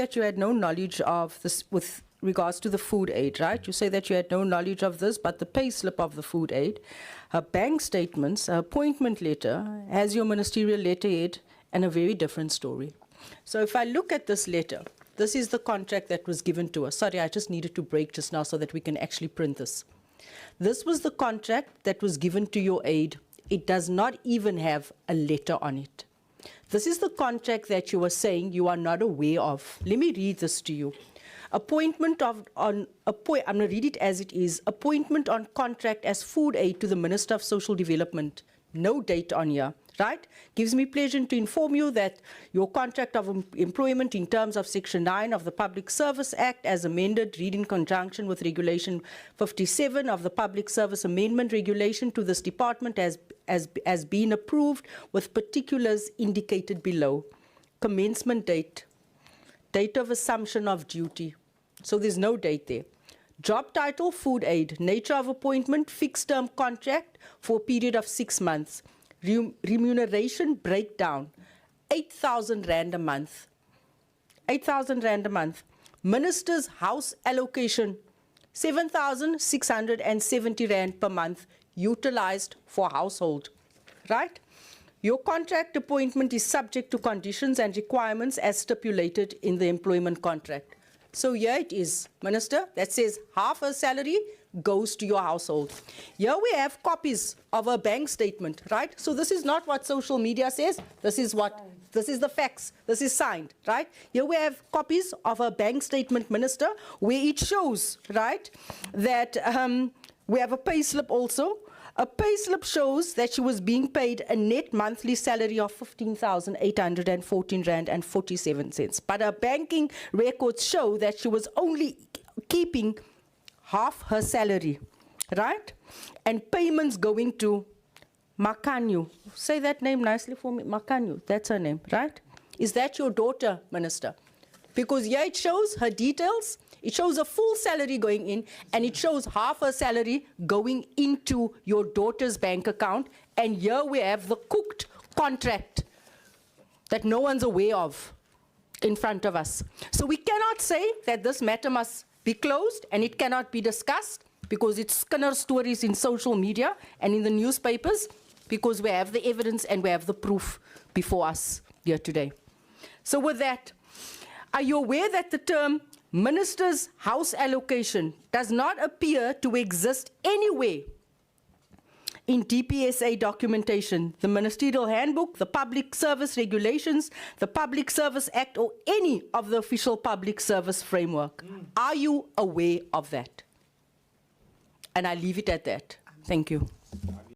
that you had no knowledge of this with regards to the food aid, right? You say that you had no knowledge of this, but the pay slip of the food aid, her bank statements, her appointment letter, has your ministerial letterhead, and a very different story. So if I look at this letter, this is the contract that was given to us. Sorry, I just needed to break just now so that we can actually print this. This was the contract that was given to your aide. It does not even have a letter on it. This is the contract that you were saying you are not aware of. Let me read this to you. Appointment of, I'm going to read it as it is. Appointment on contract as food aid to the Minister of Social Development. No date on here, right? Gives me pleasure to inform you that your contract of employment in terms of Section 9 of the Public Service Act as amended, read in conjunction with Regulation 57 of the Public Service Amendment Regulation to this department as been approved with particulars indicated below. Commencement date, date of assumption of duty. So there's no date there. Job title, food aid. Nature of appointment, fixed term contract for a period of 6 months. Remuneration breakdown, 8,000 Rand a month. 8,000 Rand a month. Minister's house allocation, 7,670 Rand per month utilized for household, right? Your contract appointment is subject to conditions and requirements as stipulated in the employment contract. So here it is, Minister, that says half her salary goes to your household. Here we have copies of her bank statement, right? So this is not what social media says. This is the facts. This is signed, right? Here we have copies of her bank statement, Minister, where it shows, right, that we have a pay slip also. A pay slip shows that she was being paid a net monthly salary of 15,814 Rand and 47 cents. But her banking records show that she was only keeping half her salary, right? And payments going to Makanyu. Say that name nicely for me. Makanyu, that's her name, right? Is that your daughter, Minister? Because here it shows her details. It shows a full salary going in, and it shows half her salary going into your daughter's bank account. And here we have the cooked contract that no one's aware of in front of us. So we cannot say that this matter must be closed and it cannot be discussed because it's skinner stories in social media and in the newspapers, because we have the evidence and we have the proof before us here today. So with that, are you aware that the term Minister's house allocation does not appear to exist anywhere in DPSA documentation, the Ministerial Handbook, the Public Service Regulations, the Public Service Act, or any of the official public service framework? Are you aware of that? And I leave it at that. Thank you.